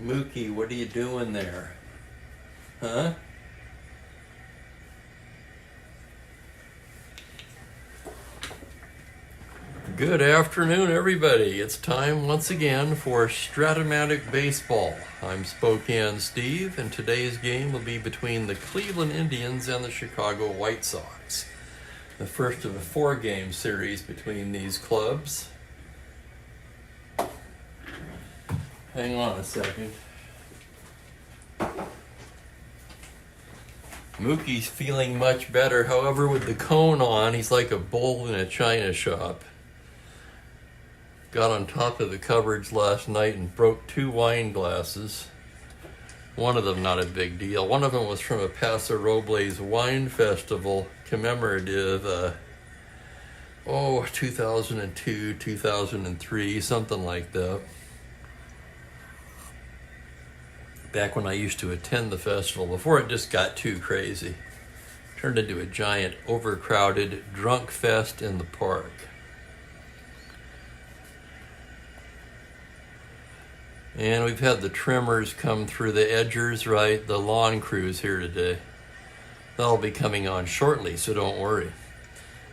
Mookie, what are you doing there? Huh? Good afternoon, everybody. It's time once again for Strat-O-Matic Baseball. I'm Spokane Steve, and today's game will be between the Cleveland Indians and the Chicago White Sox. The first of a four-game series between these clubs. Hang on a second. Mookie's feeling much better. However, with the cone on, he's like a bull in a china shop. Got on top of the coverage last night and broke 2 wine glasses. One of them not a big deal. One of them was from a Paso Robles wine festival commemorative, 2002, 2003, something like that. Back when I used to attend the festival, before it just got too crazy. Turned into a giant, overcrowded, drunk fest in the park. And we've had the trimmers come through, the edgers, right? The lawn crews here today. That'll be coming on shortly, so don't worry.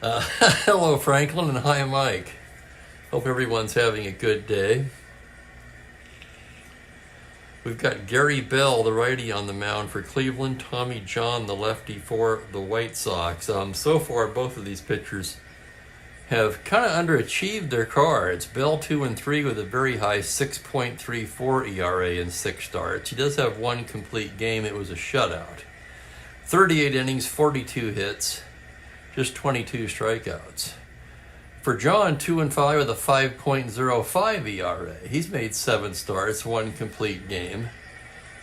Hello, Franklin, and hi, Mike. Hope everyone's having a good day. We've got Gary Bell, the righty, on the mound for Cleveland. Tommy John, the lefty, for the White Sox. So far, both of these pitchers have kind of underachieved their cards. Bell 2-3 with a very high 6.34 ERA in 6 starts. He does have one complete game. It was a shutout. 38 innings, 42 hits, just 22 strikeouts. For John, 2-5 with a 5.05 ERA. He's made 7 starts, one complete game,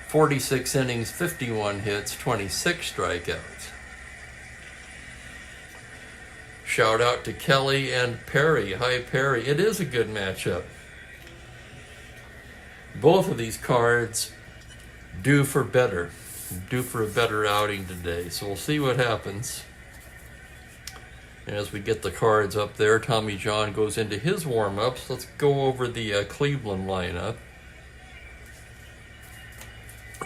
46 innings, 51 hits, 26 strikeouts. Shout out to Kelly and Perry. Hi, Perry. It is a good matchup. Both of these cards due for a better outing today. So we'll see what happens. As we get the cards up there, Tommy John goes into his warm-ups. Let's go over the Cleveland lineup.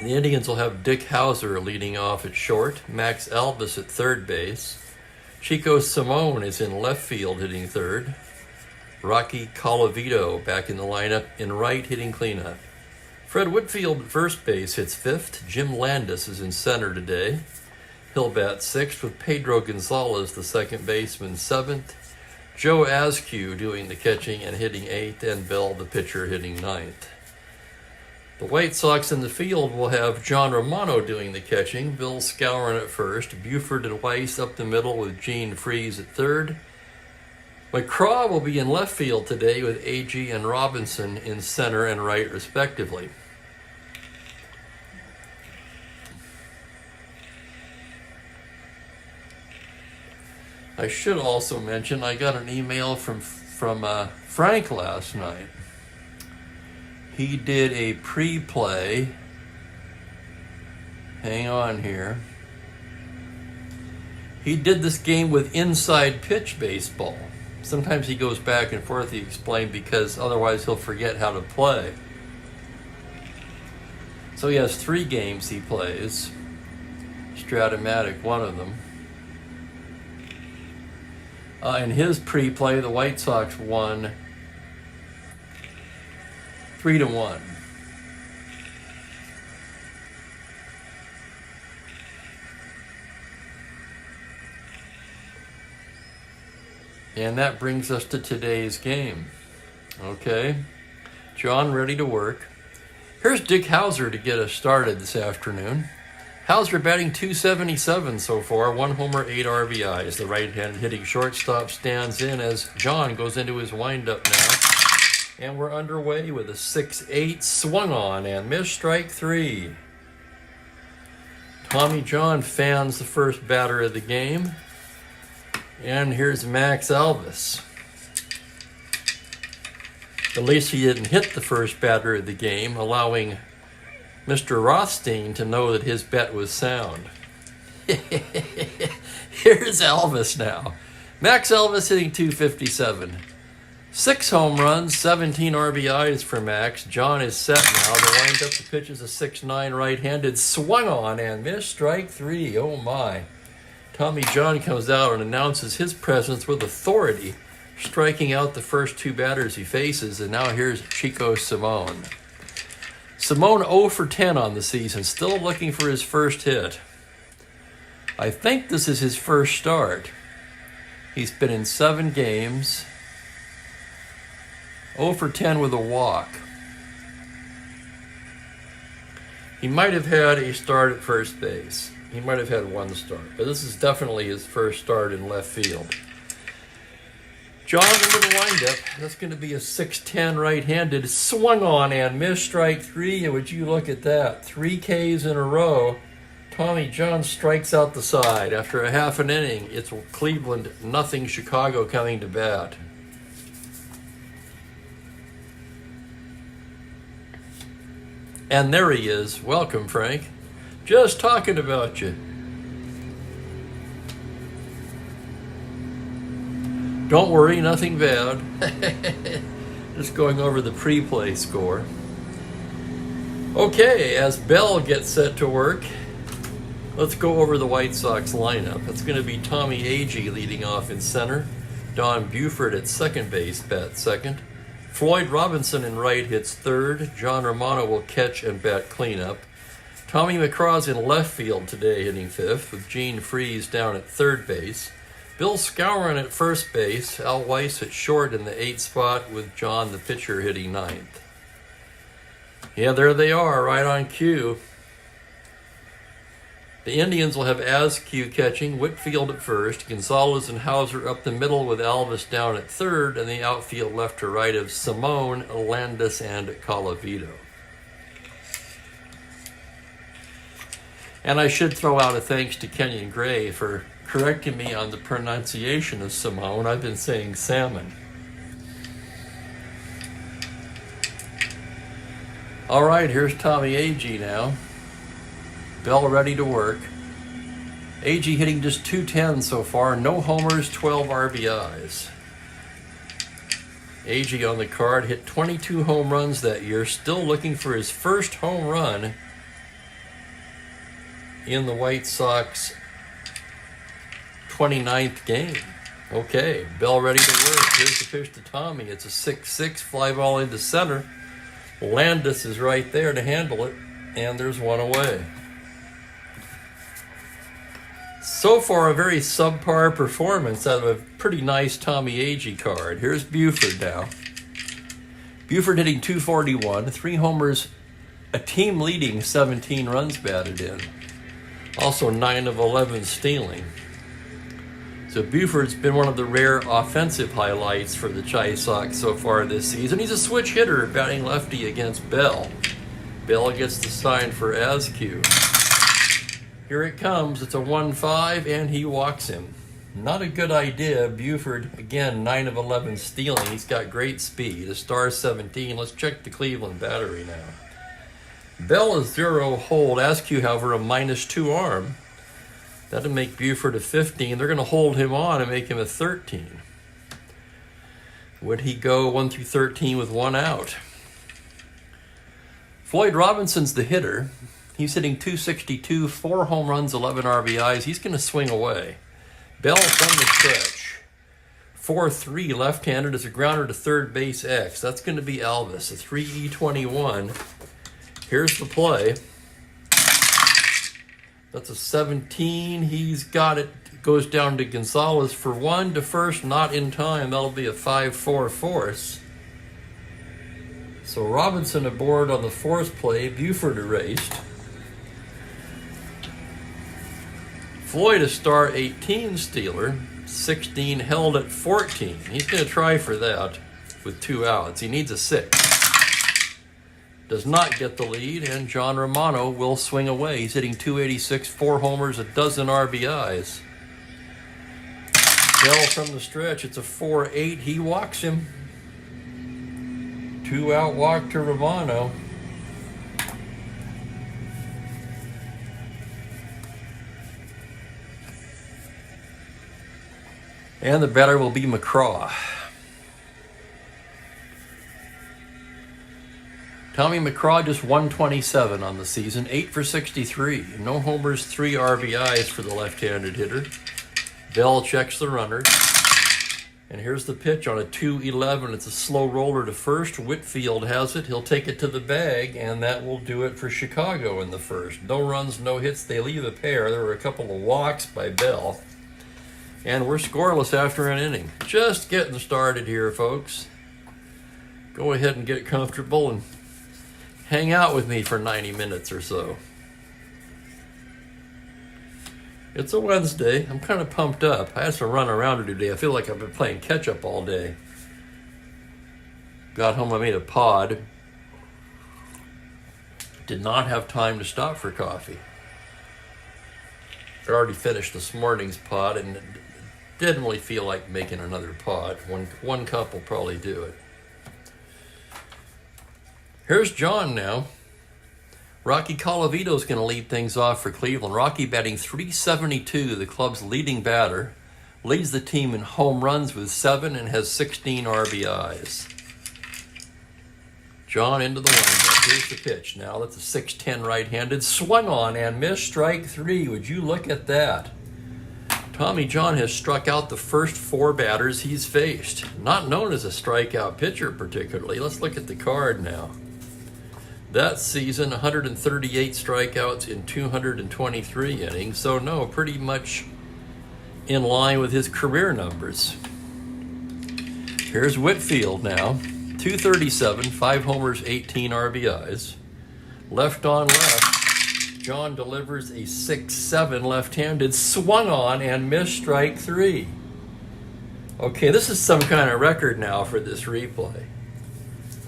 The Indians will have Dick Hauser leading off at short, Max Alvis at third base. Chico Simone is in left field hitting third. Rocky Colavito back in the lineup in right hitting cleanup. Fred Whitfield at first base hits fifth. Jim Landis is in center today. He'll bat sixth with Pedro Gonzalez, the second baseman, seventh. Joe Askew doing the catching and hitting eighth, and Bell, the pitcher, hitting ninth. The White Sox in the field will have John Romano doing the catching, Bill Skowron at first, Buford and Weiss up the middle with Gene Freese at third. McCraw will be in left field today with Agee and Robinson in center and right respectively. I should also mention I got an email from Frank last night. He did a pre-play. Hang on here. He did this game with inside pitch baseball. Sometimes he goes back and forth, he explained, because otherwise he'll forget how to play. So he has 3 games he plays. Strat-O-Matic, one of them. In his pre-play, the White Sox won 3-1. And that brings us to today's game. Okay, John ready to work. Here's Dick Hauser to get us started this afternoon. Hauser batting .277 so far, 1 homer, 8 RBIs. The right-handed hitting shortstop stands in as John goes into his windup now. And we're underway with a 6-8 swung on and missed, strike 3. Tommy John fans the first batter of the game. And here's Max Alvis. At least he didn't hit the first batter of the game, allowing Mr. Rothstein to know that his bet was sound. Here's Elvis now. Max Elvis hitting .257. 6 home runs, 17 RBIs for Max. John is set now. The windup, the pitch is a 6-9 right-handed. Swung on and missed. Strike 3. Oh my. Tommy John comes out and announces his presence with authority, striking out the first 2 batters he faces. And now here's Chico Simone. Simone 0 for 10 on the season, still looking for his first hit. I think this is his first start. He's been in 7 games. 0 for 10 with a walk. He might have had a start at first base. He might have had 1 start, but this is definitely his first start in left field. John into the windup. That's going to be a 6-10 right-handed. Swung on and missed. Strike 3. And would you look at that? 3 Ks in a row. Tommy John strikes out the side. After a half an inning, it's Cleveland, nothing Chicago coming to bat. And there he is. Welcome, Frank. Just talking about you. Don't worry, nothing bad. Just going over the pre-play score. Okay, as Bell gets set to work, let's go over the White Sox lineup. It's going to be Tommy Agee leading off in center. Don Buford at second base, bat second. Floyd Robinson in right hits third. John Romano will catch and bat cleanup. Tommy McCraw's in left field today hitting fifth, with Gene Freese down at third base. Bill Skowron at first base. Al Weiss at short in the 8th spot, with John the pitcher hitting ninth. Yeah, there they are, right on cue. The Indians will have Askew catching, Whitfield at first, Gonzalez and Hauser up the middle with Alvis down at third, and the outfield left to right of Simone, Landis, and Colavito. And I should throw out a thanks to Kenyon Gray for correcting me on the pronunciation of Simone. I've been saying salmon. All right, here's Tommy Agee now. Bell ready to work. Agee hitting just .210 so far. No homers, 12 RBIs. Agee on the card hit 22 home runs that year. Still looking for his first home run in the White Sox 29th game. Okay, Bell ready to work. Here's the pitch to Tommy. It's a 6-6 fly ball into center. Landis is right there to handle it, and there's one away. So far, a very subpar performance out of a pretty nice Tommy Agee card. Here's Buford now. Buford hitting .241, 3 homers, a team-leading 17 runs batted in. Also 9 of 11 stealing. So Buford's been one of the rare offensive highlights for the Chi Sox so far this season. He's a switch hitter batting lefty against Bell. Bell gets the sign for Askew. Here it comes. It's a 1-5, and he walks him. Not a good idea. Buford, again, 9 of 11 stealing. He's got great speed. A star 17. Let's check the Cleveland battery now. Bell is 0 hold. Askew, however, a -2 arm. That'll make Buford a 15. They're going to hold him on and make him a 13. Would he go 1 through 13 with 1 out? Floyd Robinson's the hitter. He's hitting .262, 4 home runs, 11 RBIs. He's going to swing away. Bell from the stretch. 4-3 left-handed is a grounder to third base X. That's going to be Alvis, a 3E21. Here's the play. That's a 17. He's got it. Goes down to Gonzalez for 1 to first, not in time. That'll be a 5-4 force. So Robinson aboard on the 4th play. Buford erased. Floyd a star 18 stealer. 16 held at 14. He's going to try for that with 2 outs. He needs a 6. Does not get the lead, and John Romano will swing away. He's hitting .286, 4 homers, a dozen RBIs. Bell from the stretch. It's a 4-8. He walks him. 2-out walk to Romano. And the batter will be McCraw. Tommy McCraw just 127 on the season, 8 for 63. No homers, 3 RBIs for the left-handed hitter. Bell checks the runner. And here's the pitch on a 2-11. It's a slow roller to first. Whitfield has it. He'll take it to the bag, and that will do it for Chicago in the first. No runs, no hits. They leave a pair. There were a couple of walks by Bell. And we're scoreless after an inning. Just getting started here, folks. Go ahead and get comfortable and hang out with me for 90 minutes or so. It's a Wednesday. I'm kind of pumped up. I had to run around today. I feel like I've been playing catch-up all day. Got home, I made a pod. Did not have time to stop for coffee. I already finished this morning's pod and didn't really feel like making another pod. One cup will probably do it. Here's John now. Rocky Colavito's going to lead things off for Cleveland. Rocky batting .372, the club's leading batter. Leads the team in home runs with 7 and has 16 RBIs. John into the windup. Here's the pitch now. That's a 6'10 right-handed. Swung on and missed, strike 3. Would you look at that? Tommy John has struck out the first 4 batters he's faced. Not known as a strikeout pitcher particularly. Let's look at the card now. That season, 138 strikeouts in 223 innings. So no, pretty much in line with his career numbers. Here's Whitfield now. 237, 5 homers, 18 RBIs. Left on left, John delivers a 6-7 left-handed, swung on and missed, strike 3. Okay, this is some kind of record now for this replay.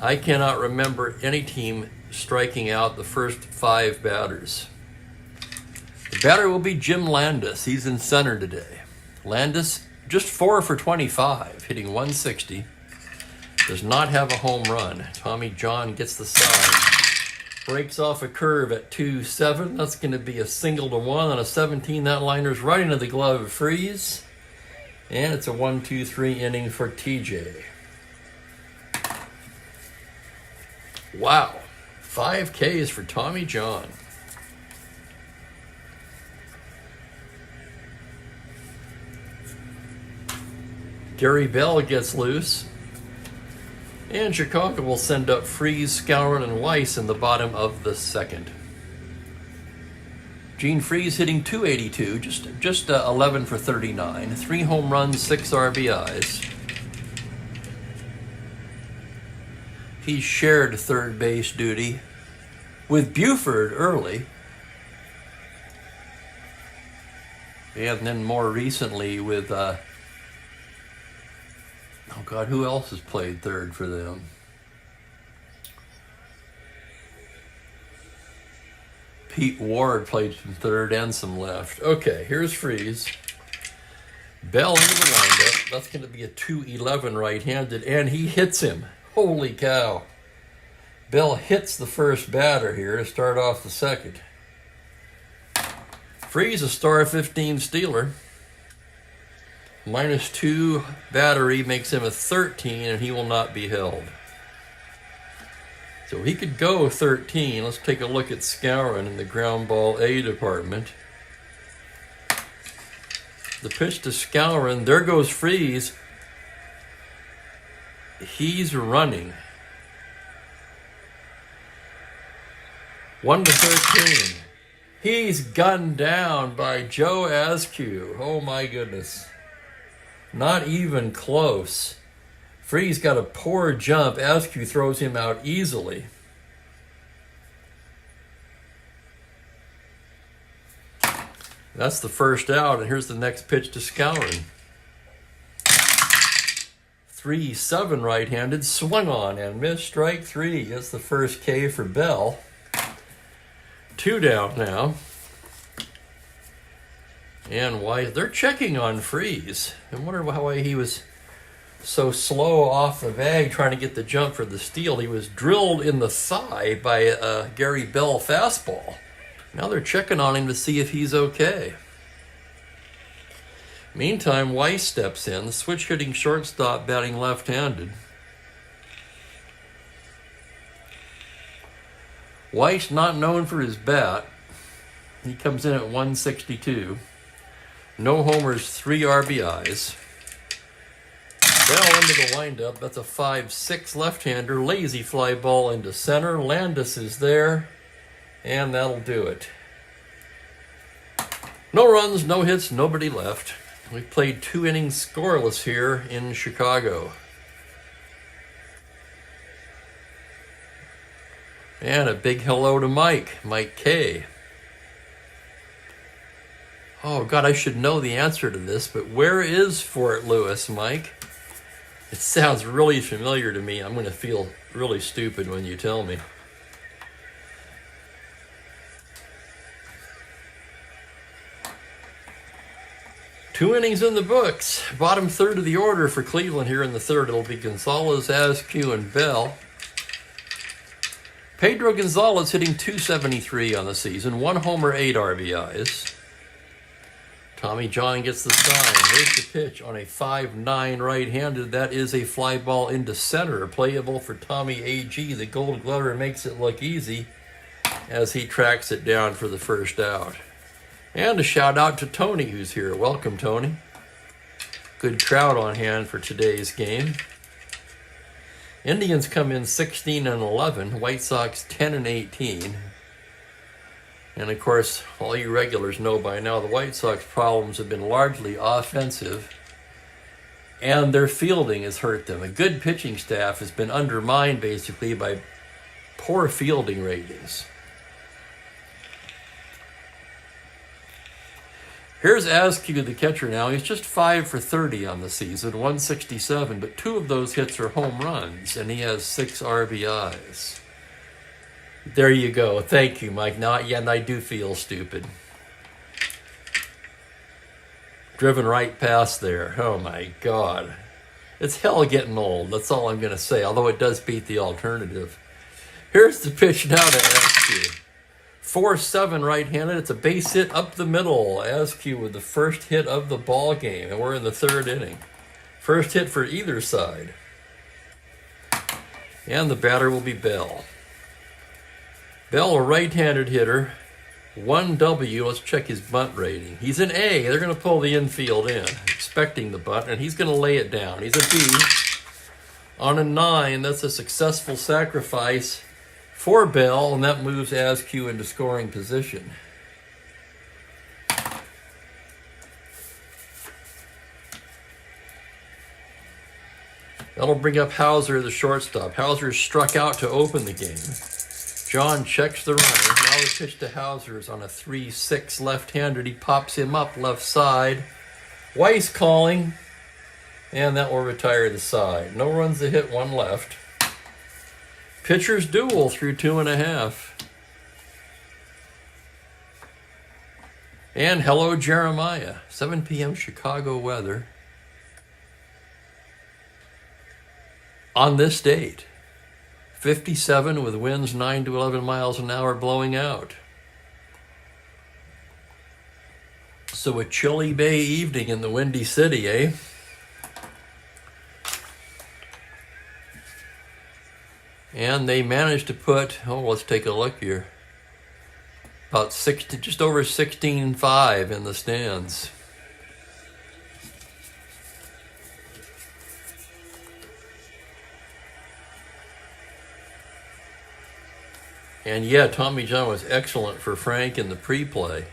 I cannot remember any team striking out the first 5 batters. The batter will be Jim Landis. He's in center today. Landis, just 4 for 25, hitting 160. Does not have a home run. Tommy John gets the side. Breaks off a curve at 2-7. That's going to be a single to 1 on a 17. That liner's right into the glove of Freeze. And it's a 1-2-3 inning for TJ. Wow. 5 Ks for Tommy John. Gary Bell gets loose. And Chicago will send up Freeze, Skowron, and Weiss in the bottom of the second. Gene Freeze hitting .282, just 11 for 39. 3 home runs, 6 RBIs. He shared third base duty with Buford early. And then more recently with, oh God, who else has played third for them? Pete Ward played some third and some left. Okay, here's Freeze. Bell into the windup. That's going to be a 2-11 right-handed, and he hits him. Holy cow. Bell hits the first batter here to start off the second. Freeze a star 15 stealer. -2 battery makes him a 13, and he will not be held. So he could go 13. Let's take a look at Skowron in the ground ball A department. The pitch to Skowron. There goes Freeze. He's running. 1-13. He's gunned down by Joe Askew. Oh my goodness. Not even close. Freeze got a poor jump. Askew throws him out easily. That's the first out, and here's the next pitch to Skowron. 3-7 right-handed, swung on and missed, strike 3. That's the first K for Bell. 2 down now. And why they're checking on Freeze. I wonder why he was so slow off the bag trying to get the jump for the steal. He was drilled in the thigh by a Gary Bell fastball. Now they're checking on him to see if he's okay. Meantime, Weiss steps in, the switch-hitting shortstop batting left-handed. White's not known for his bat. He comes in at 162. No homers, 3 RBIs. Bell into the windup. That's a 5-6 left-hander. Lazy fly ball into center. Landis is there. And that'll do it. No runs, no hits, nobody left. We played 2 innings scoreless here in Chicago. And a big hello to Mike K. Oh, God, I should know the answer to this, but where is Fort Lewis, Mike? It sounds really familiar to me. I'm going to feel really stupid when you tell me. Two innings in the books. Bottom third of the order for Cleveland here in the third. It'll be Gonzalez, Askew, and Bell. Pedro Gonzalez hitting .273 on the season. 1 homer, 8 RBIs. Tommy John gets the sign. Here's the pitch on a 5-9 right-handed. That is a fly ball into center. Playable for Tommy A.G. The Gold Glover makes it look easy as he tracks it down for the first out. And a shout out to Tony who's here. Welcome, Tony. Good crowd on hand for today's game. Indians come in 16-11. White Sox 10-18. And of course, all you regulars know by now the White Sox problems have been largely offensive, and their fielding has hurt them. A good pitching staff has been undermined basically by poor fielding ratings. Here's Askew, the catcher now. He's just 5 for 30 on the season, 167, but 2 of those hits are home runs, and he has 6 RBIs. There you go. Thank you, Mike. And I do feel stupid. Driven right past there. Oh, my God. It's hell getting old. That's all I'm going to say, although it does beat the alternative. Here's the pitch now to Askew. 4-7 right-handed. It's a base hit up the middle. Askew with the first hit of the ball game, and we're in the third inning. First hit for either side. And the batter will be Bell. Bell, a right-handed hitter, 1W. Let's check his bunt rating. He's an A. They're going to pull the infield in, expecting the bunt, and he's going to lay it down. He's a B. On a 9, that's a successful sacrifice for Bell, and that moves Askew into scoring position. That'll bring up Hauser, the shortstop. Hauser struck out to open the game. John checks the runner. Now the pitch to Hauser is on a 3-6 left-handed. He pops him up left side. Weiss calling, and that will retire the side. No runs to hit, 1 left. Pitcher's duel through 2.5. And hello, Jeremiah. 7 p.m. Chicago weather. On this date. 57 with winds 9 to 11 miles an hour blowing out. So a chilly Bay evening in the Windy City, eh? And they managed to put, let's take a look here, about just over 16.5 in the stands. And yeah, Tommy John was excellent for Frank in the pre-play.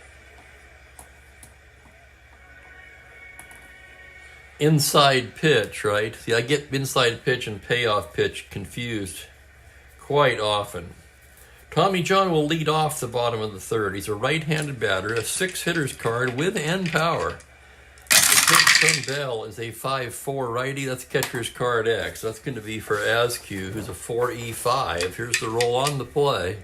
Inside pitch, right? See, I get inside pitch and payoff pitch confused quite often. Tommy John will lead off the bottom of the third. He's a right-handed batter, a 6 hitters card with end power. The pitch from Bell is a 5-4 righty. That's catcher's card X. That's going to be for Askew, who's a 4E5. Here's the roll on the play.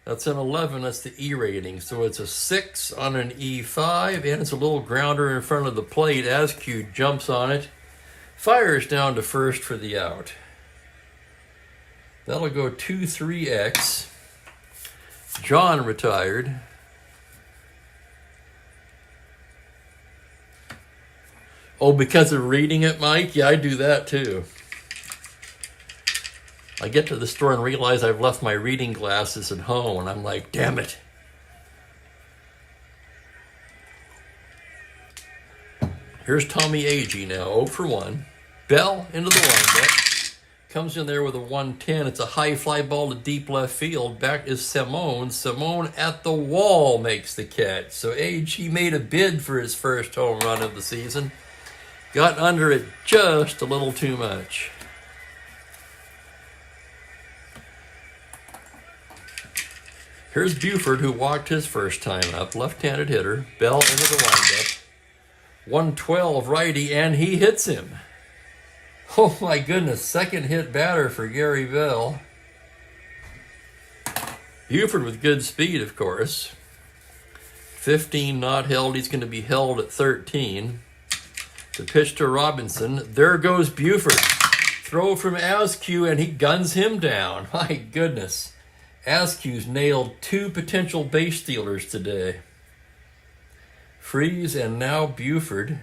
That's an 11. That's the E rating. So it's a 6 on an E5, and it's a little grounder in front of the plate. Askew jumps on it, fires down to first for the out. That'll go 2-3X. John retired. Oh, because of reading it, Mike? Yeah, I do that too. I get to the store and realize I've left my reading glasses at home, and I'm like, damn it. Here's Tommy Agee now, 0 for 1. Bell into the windup. Comes in there with a 110. It's a high fly ball to deep left field. Back is Simone. Simone at the wall makes the catch. So Agee made a bid for his first home run of the season. Got under it just a little too much. Here's Buford, who walked his first time up. Left-handed hitter. Bell into the windup. 112 righty, and he hits him. Oh my goodness, second hit batter for Gary Bell. Buford with good speed, of course. 15 not held. He's going to be held at 13. The pitch to Robinson. There goes Buford. Throw from Askew, and he guns him down. My goodness. Askew's nailed 2 potential base stealers today. Freeze and now Buford.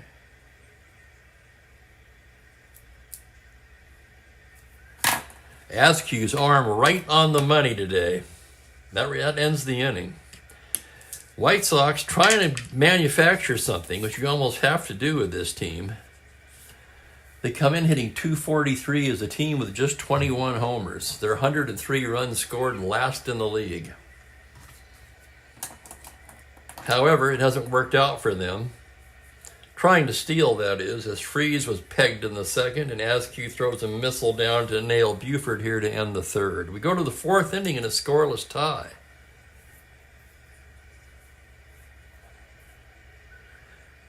Askew's arm right on the money today. That ends the inning. White Sox trying to manufacture something, which you almost have to do with this team. They come in hitting .243 as a team with just 21 homers. They're 103 runs scored and last in the league. However, it hasn't worked out for them. Trying to steal, that is, as Freeze was pegged in the second, and Askew throws a missile down to nail Buford here to end the third. We go to the 4th inning in a scoreless tie.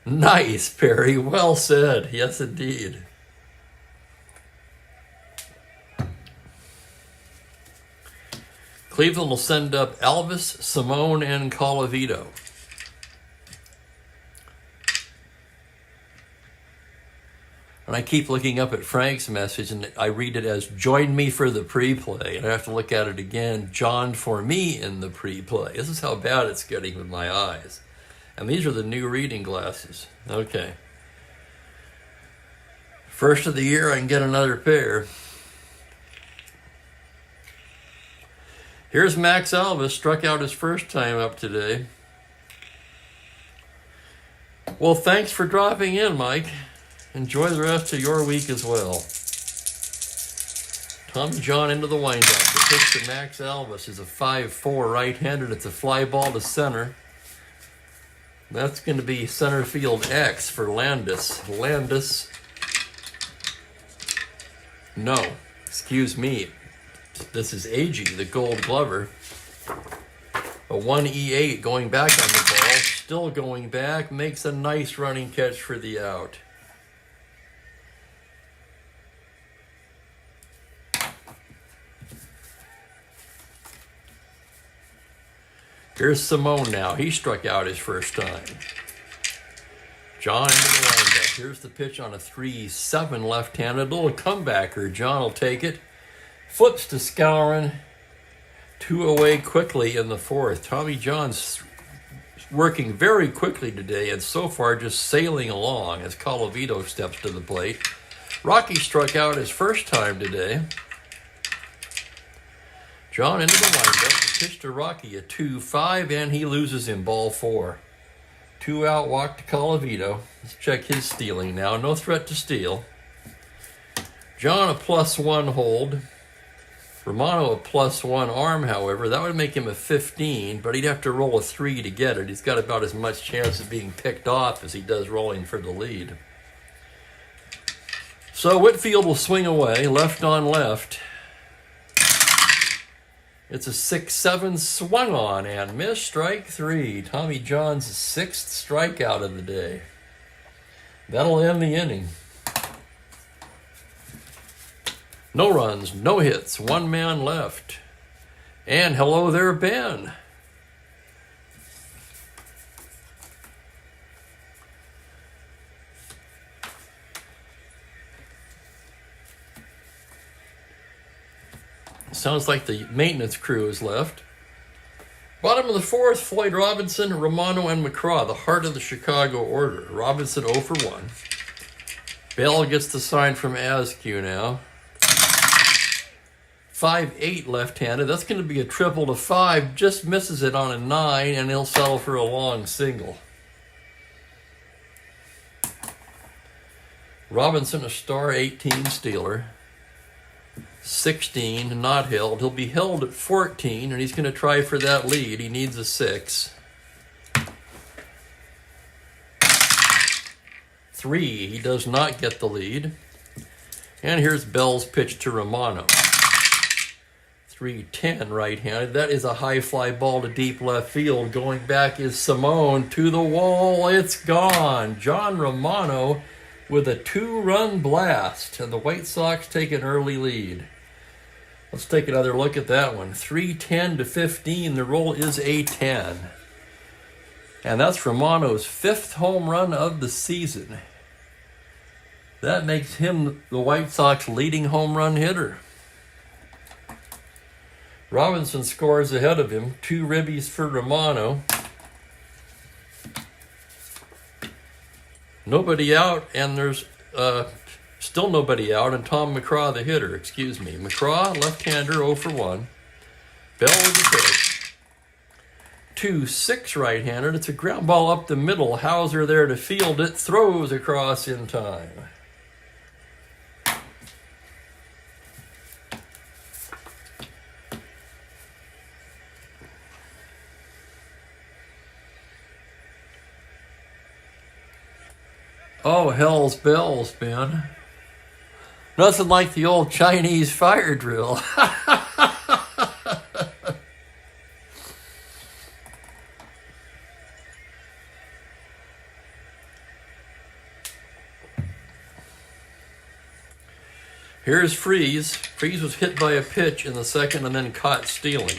Nice, Perry. Well said. Yes, indeed. Cleveland will send up Elvis, Simone, and Colavito. And I keep looking up at Frank's message, and I read it as, join me for the pre-play. And I have to look at it again, John for me in the pre-play. This is how bad it's getting with my eyes. And these are the new reading glasses. Okay. First of the year, I can get another pair. Here's Max Alvis, struck out his first time up today. Well, thanks for dropping in, Mike. Enjoy the rest of your week as well. Tommy John into the windup. The pitch to Max Alvis is a 5-4 right-handed. It's a fly ball to center. That's going to be center field X for Landis. Landis. No, excuse me. This is Agee, the Gold Glover. A 1E8 going back on the ball. Still going back. Makes a nice running catch for the out. Here's Simone now. He struck out his first time. John into the windup. Here's the pitch on a 3-7 left-handed. Little comebacker. John will take it. Flips to Skowron. 2 away quickly in the 4th. Tommy John's working very quickly today and so far just sailing along as Colavito steps to the plate. Rocky struck out his first time today. John into the windup. Pitch to Rocky, a 2-5, and he loses him, ball 4. 2 out, walk to Colavito. Let's check his stealing now. No threat to steal. John, a +1 hold. Romano, a +1 arm, however. That would make him a 15, but he'd have to roll a 3 to get it. He's got about as much chance of being picked off as he does rolling for the lead. So Whitfield will swing away, left on left. It's a 6-7 swung on and missed, strike 3. Tommy John's 6th strikeout of the day. That'll end the inning. No runs, no hits, 1 man left. And hello there, Ben. Sounds like the maintenance crew is left. Bottom of the 4th, Floyd Robinson, Romano, and McCraw, the heart of the Chicago order. Robinson 0 for 1. Bell gets the sign from Askew now. 5-8 left-handed. That's going to be a triple to 5. Just misses it on a 9, and he'll settle for a long single. Robinson, a star 18 stealer. 16, not held. He'll be held at 14, and he's going to try for that lead. He needs a 6. 3, he does not get the lead. And here's Bell's pitch to Romano. 3-10 right-handed. That is a high fly ball to deep left field. Going back is Simone to the wall. It's gone. John Romano with a 2-run blast, and the White Sox take an early lead. Let's take another look at that one. 3-10 to 15. The roll is a 10. And that's Romano's 5th home run of the season. That makes him the White Sox leading home run hitter. Robinson scores ahead of him. 2 ribbies for Romano. Nobody out, and there's still nobody out, and Tom McCraw, the hitter, excuse me. McCraw, left-hander, 0 for 1. Bell with the pitch. 2-6 right-handed. It's a ground ball up the middle. Hauser there to field it. Throws across in time. Oh, hell's bells, man. Nothing like the old Chinese fire drill. Here's Freeze. Freeze was hit by a pitch in the second and then caught stealing.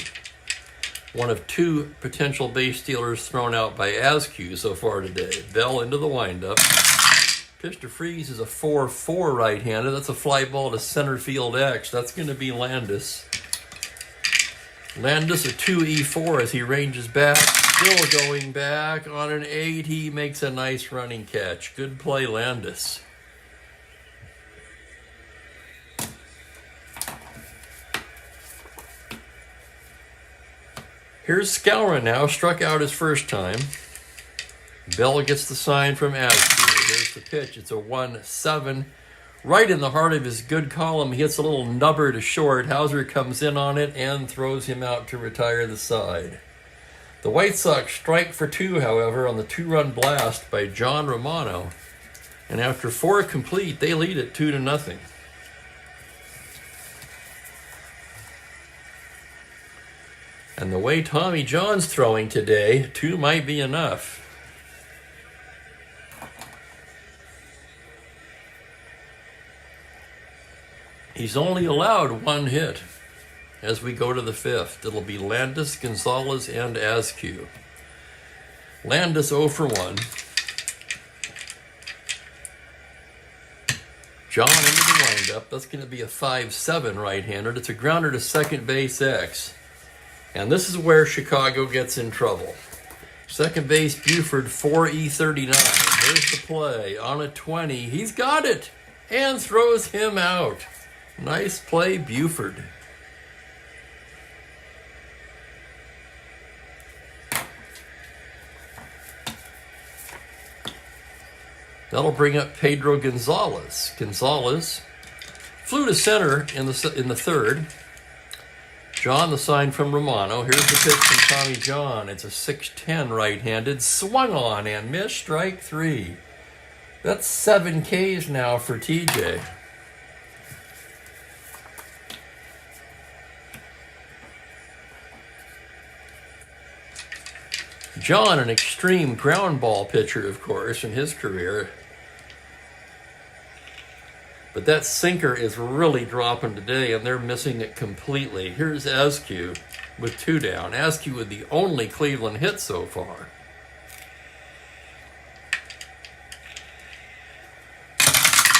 One of 2 potential base stealers thrown out by Askew so far today. Bell into the windup. Pitch to Freeze is a 4-4 right-handed. That's a fly ball to center field X. That's going to be Landis. Landis a 2-4 as he ranges back. Still going back on an 8. He makes a nice running catch. Good play, Landis. Here's Skowron now. Struck out his first time. Bell gets the sign from Askew. Here's the pitch. It's a 1-7. Right in the heart of his good column. He hits a little nubber to short. Hauser comes in on it and throws him out to retire the side. The White Sox strike for 2, however, on the 2-run blast by John Romano. And after 4 complete, they lead it 2-0. And the way Tommy John's throwing today, 2 might be enough. He's only allowed 1 hit as we go to the 5th. It'll be Landis, Gonzalez, and Askew. Landis 0 for 1. John into the windup. That's going to be a 5-7 right-handed. It's a grounder to second base X. And this is where Chicago gets in trouble. Second base Buford, 4E39. Here's the play on a 20. He's got it and throws him out. Nice play, Buford. That'll bring up Pedro Gonzalez. Gonzalez flew to center in the 3rd. John, the sign from Romano. Here's the pitch from Tommy John. It's a 6-10 right-handed. Swung on and missed. Strike 3. That's 7 Ks now for TJ. John, an extreme ground ball pitcher, of course, in his career. But that sinker is really dropping today, and they're missing it completely. Here's Askew with 2 down. Askew with the only Cleveland hit so far.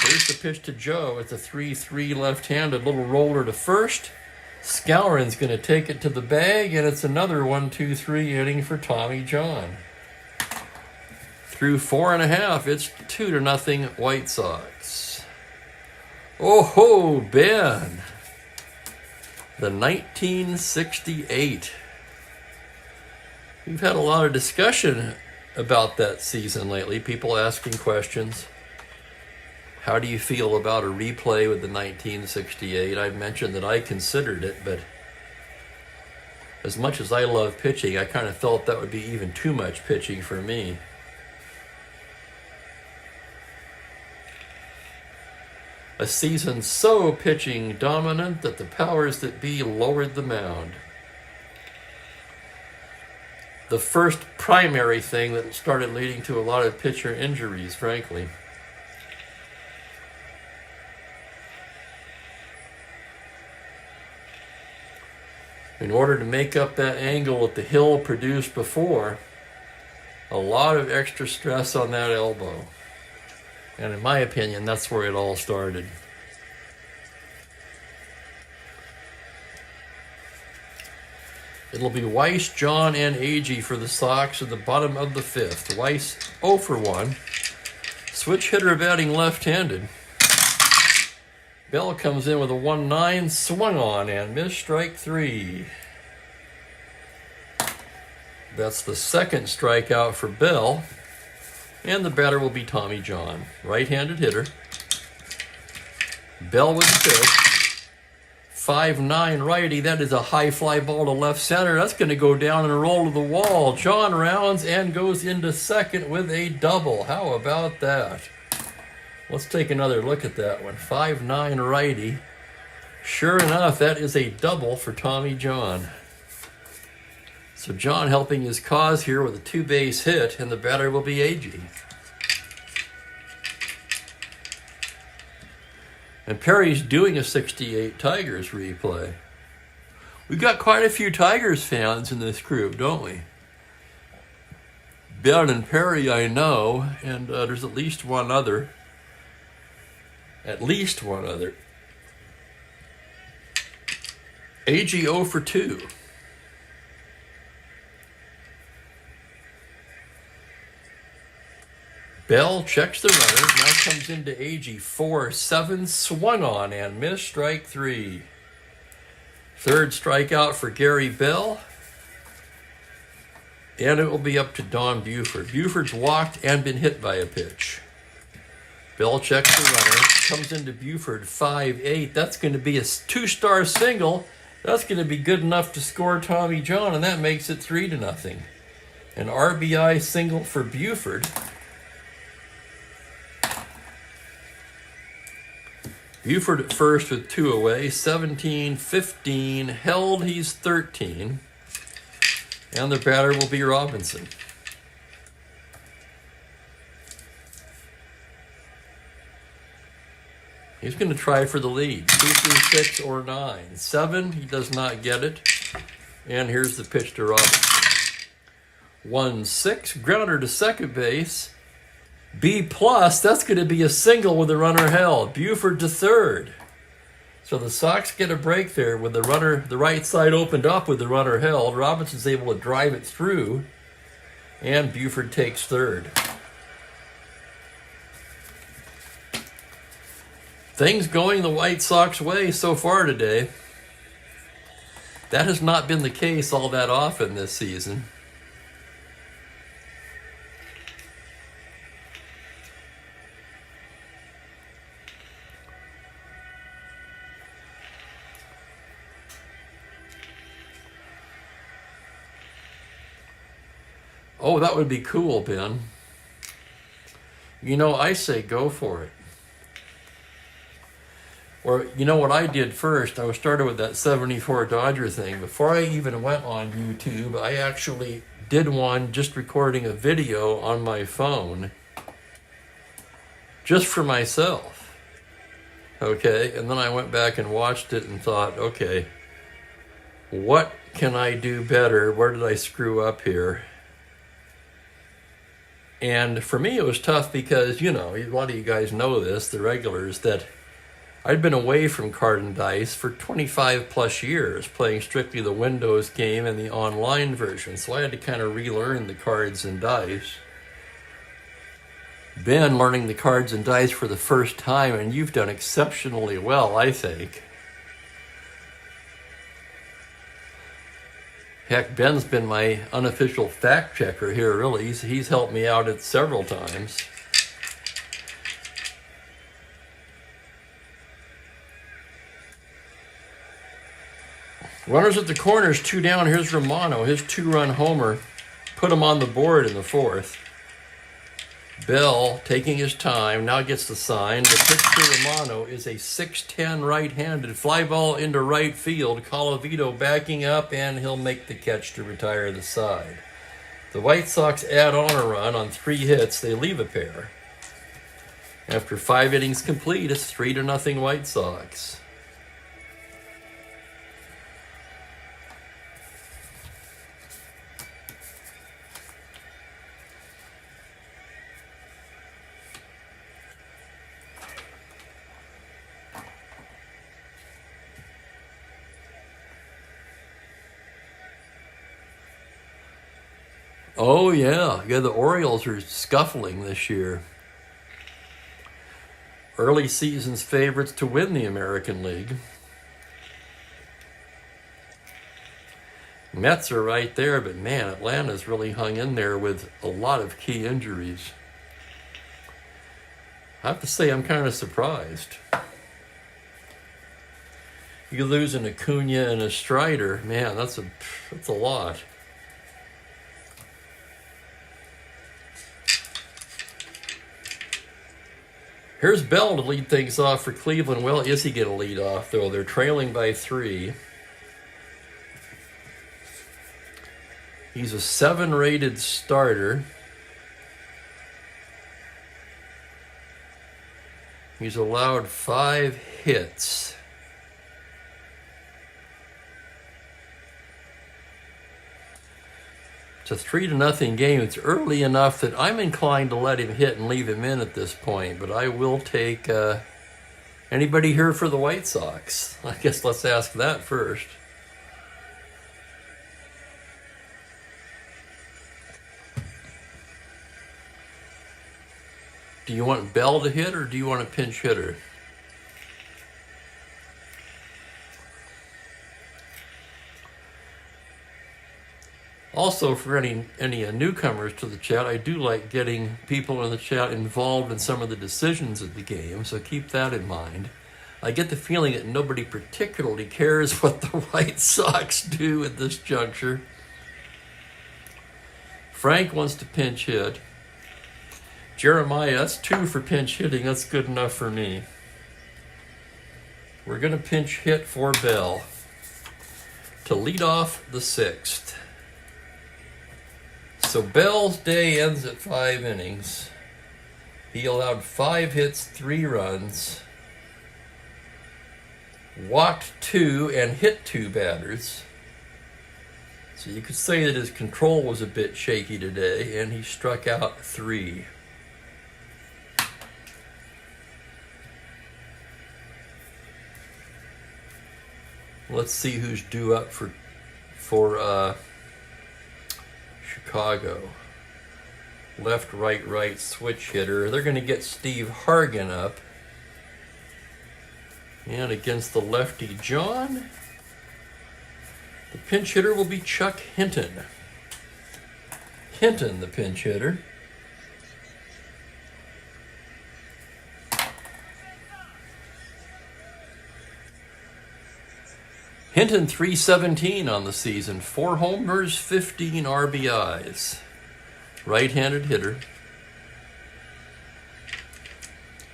Here's the pitch to Joe. It's a 3-3 left-handed little roller to first. Skowron's going to take it to the bag, and it's another 1-2-3 inning for Tommy John. Through 4.5, it's 2-0 White Sox. Oh ho, Ben. The 1968. We've had a lot of discussion about that season lately. People asking questions. How do you feel about a replay with the 1968? I've mentioned that I considered it, but as much as I love pitching, I kind of felt that would be even too much pitching for me. A season so pitching dominant that the powers that be lowered the mound. The first primary thing that started leading to a lot of pitcher injuries, frankly. In order to make up that angle that the hill produced before, a lot of extra stress on that elbow. And in my opinion, that's where it all started. It'll be Weiss, John, and Agee for the Sox at the bottom of the fifth. Weiss 0 for 1. Switch hitter batting left-handed. Bell comes in with a 1-9, swung on and missed, strike 3. That's the second strikeout for Bell. And the batter will be Tommy John, right-handed hitter. Bell with the pitch. 5-9 righty. That is a high fly ball to left center. That's going to go down and roll to the wall. John rounds and goes into second with a double. How about that? Let's take another look at that one. 5-9 righty. Sure enough, that is a double for Tommy John. So John helping his cause here with a 2-base hit, and the batter will be Agee. And Perry's doing a 68 Tigers replay. We've got quite a few Tigers fans in this group, don't we? Ben and Perry, I know, and there's at least one other. Agee 0 for 2. Bell checks the runner, now comes into Agee, 4-7, swung on and missed, strike 3. Third strikeout for Gary Bell. And it will be up to Don Buford. Buford's walked and been hit by a pitch. Bell checks the runner, comes into Buford, 5-8. That's going to be a 2-star single. That's going to be good enough to score Tommy John, and that makes it 3-0. An RBI single for Buford. Buford at first with 2 away, 17-15, held, he's 13. And the batter will be Robinson. He's going to try for the lead, 2 through 6 or 9. 7, he does not get it. And here's the pitch to Robinson. 1-6, grounder to second base. B+, that's going to be a single with the runner held. Buford to third. So the Sox get a break there with the runner, the right side opened up with the runner held. Robinson's able to drive it through, and Buford takes third. Things going the White Sox way so far today. That has not been the case all that often this season. Oh, that would be cool, Ben. You know, I say go for it. Or, you know what I did first? I started with that 74 Dodger thing. Before I even went on YouTube, I actually did one just recording a video on my phone just for myself. Okay? And then I went back and watched it and thought, okay, what can I do better? Where did I screw up here? And for me, it was tough because, you know, a lot of you guys know this, the regulars, that I'd been away from card and dice for 25 plus years, playing strictly the Windows game and the online version. So I had to kind of relearn the cards and dice. Ben learning the cards and dice for the first time, and you've done exceptionally well, I think. Heck, Ben's been my unofficial fact checker here, really. He's helped me out at several times. Runners at the corners, 2 down. Here's Romano, his 2-run homer. Put him on the board in the 4th. Bell, taking his time, now gets the sign. The pitch to Romano is a 6'10" right-handed fly ball into right field. Colavito backing up, and he'll make the catch to retire the side. The White Sox add on a run on 3 hits. They leave a pair. After 5 innings complete, it's 3-0 White Sox. Oh, yeah. Yeah, the Orioles are scuffling this year. Early season's favorites to win the American League. Mets are right there, but man, Atlanta's really hung in there with a lot of key injuries. I have to say, I'm kind of surprised. You lose an Acuna and a Strider, man, that's a lot. Here's Bell to lead things off for Cleveland. Well, is he going to lead off, though? They're trailing by 3. He's a 7-rated starter. He's allowed 5 hits. It's a 3-0 game. It's early enough that I'm inclined to let him hit and leave him in at this point, but I will take anybody here for the White Sox. I guess let's ask that first. Do you want Bell to hit, or do you want a pinch hitter? Also, for any newcomers to the chat, I do like getting people in the chat involved in some of the decisions of the game, so keep that in mind. I get the feeling that nobody particularly cares what the White Sox do at this juncture. Frank wants to pinch hit. Jeremiah, that's 2 for pinch hitting. That's good enough for me. We're going to pinch hit for Bell to lead off the 6th. So Bell's day ends at 5 innings. He allowed 5 hits, 3 runs, walked 2 and hit 2 batters. So you could say that his control was a bit shaky today, and he struck out 3. Let's see who's due up for Chicago. Left, right, switch hitter. They're going to get Steve Hargan up. And against the lefty John, the pinch hitter will be Chuck Hinton. Hinton, the pinch hitter. Hinton 317 on the season, 4 homers, 15 RBIs. Right-handed hitter.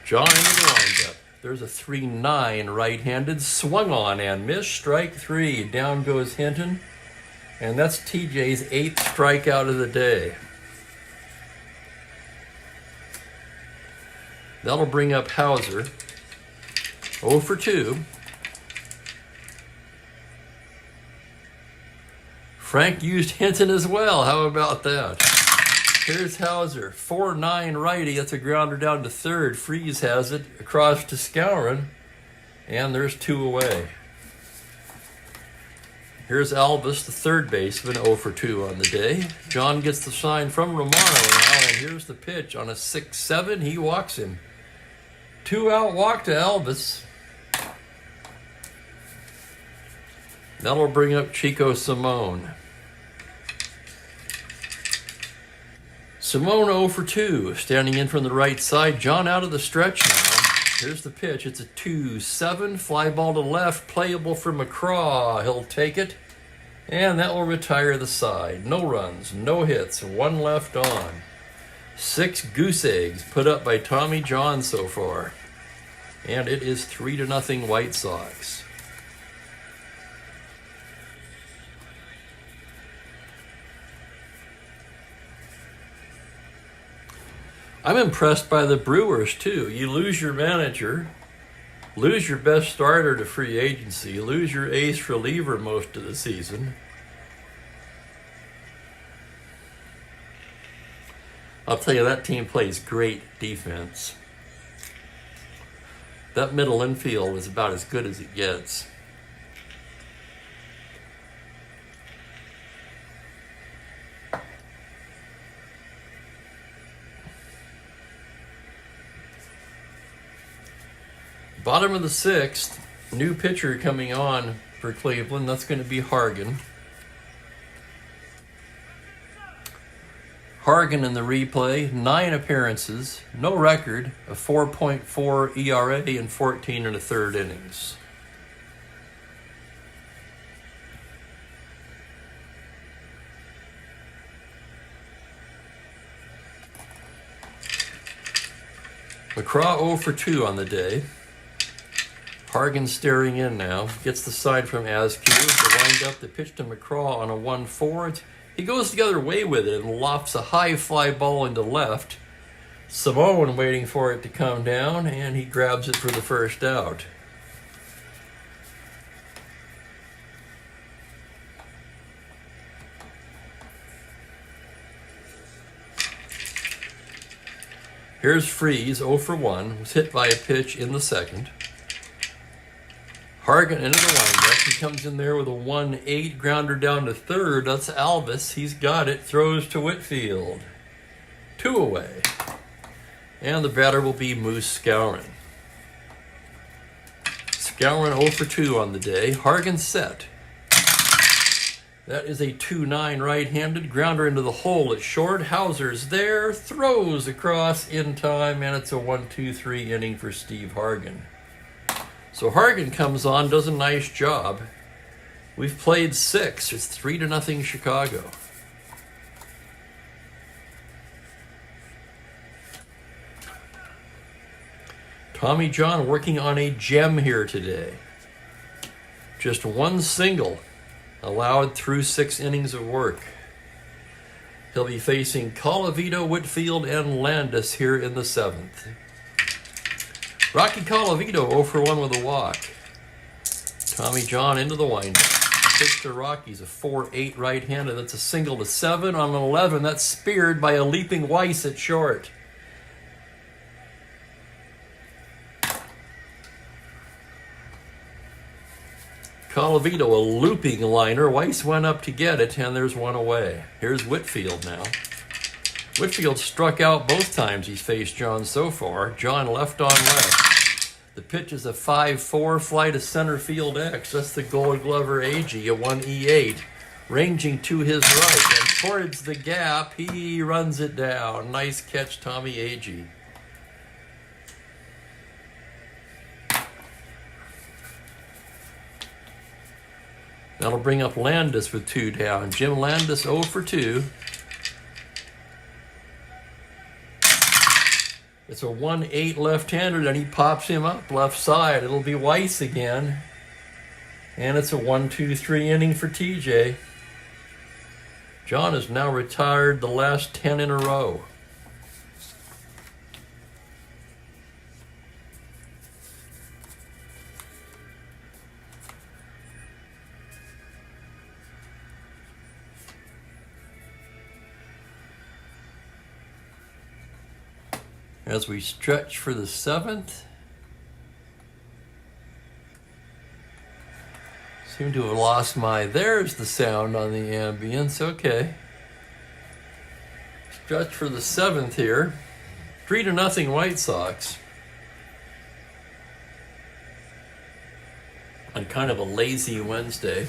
John into the windup. There's a 3-9 right-handed, swung on and missed, strike 3. Down goes Hinton, and that's TJ's 8th strikeout of the day. That'll bring up Hauser, 0 for 2. Frank used Hinton as well. How about that? Here's Hauser, 4-9 righty. That's a grounder down to third. Freeze has it across to Skowron, and there's 2 away. Here's Albus, the third baseman, 0 for 2 on the day. John gets the sign from Romano now, and here's the pitch. On a 6-7, he walks him. 2-out walk to Albus. That'll bring up Chico Simone. Simone 0 for 2, standing in from the right side. John out of the stretch now. Here's the pitch. It's a 2-7, fly ball to left, playable for McCraw. He'll take it, and that will retire the side. No runs, no hits, one left on. 6 goose eggs put up by Tommy John so far, and it is 3-0 White Sox. I'm impressed by the Brewers, too. You lose your manager, lose your best starter to free agency, lose your ace reliever most of the season. I'll tell you, that team plays great defense. That middle infield is about as good as it gets. Bottom of the 6th, new pitcher coming on for Cleveland. That's going to be Hargan. Hargan in the replay, 9 appearances, no record, a 4.4 ERA in 14 1/3 innings. McCraw 0 for 2 on the day. Hargan staring in now, gets the side from Askew, the wind up the pitch to McCraw on a 1-4. He goes the other way with it and lofts a high fly ball into left. Simone waiting for it to come down, and he grabs it for the first out. Here's Freeze, 0 for 1, was hit by a pitch in the second. Hargan into the windup. He comes in there with a 1-8 grounder down to third. That's Alvis. He's got it. Throws to Whitfield. 2 away. And the batter will be Moose Skowron. Skowron 0 for 2 on the day. Hargan set. That is a 2-9 right-handed grounder into the hole at short. Hauser's there. Throws across in time. And it's a 1-2-3 inning for Steve Hargan. So Hargan comes on, does a nice job. We've played 6. It's 3-0 Chicago. Tommy John working on a gem here today. Just 1 single allowed through 6 innings of work. He'll be facing Colavito, Whitfield, and Landis here in the 7th. Rocky Colavito 0 for 1 with a walk. Tommy John into the windup. Pitch to Rocky's a 4-8 right-handed. That's a single to 7 on an 11. That's speared by a leaping Weiss at short. Colavito, a looping liner. Weiss went up to get it, and there's 1 away. Here's Whitfield now. Whitfield struck out both times he's faced John so far. John left on left. The pitch is a 5-4 fly to center field X. That's the Gold Glover AG, a 1-E8, ranging to his right. And towards the gap, he runs it down. Nice catch, Tommy AG. That'll bring up Landis with 2 down. Jim Landis 0 for 2. It's a 1-8 left-hander, and he pops him up left side. It'll be Weiss again. And it's a 1-2-3 inning for TJ. John has now retired the last 10 in a row. As we stretch for the 7th. Seem to have lost my... There's the sound on the ambience. Okay. Stretch for the 7th here. 3-0 White Sox. On kind of a lazy Wednesday.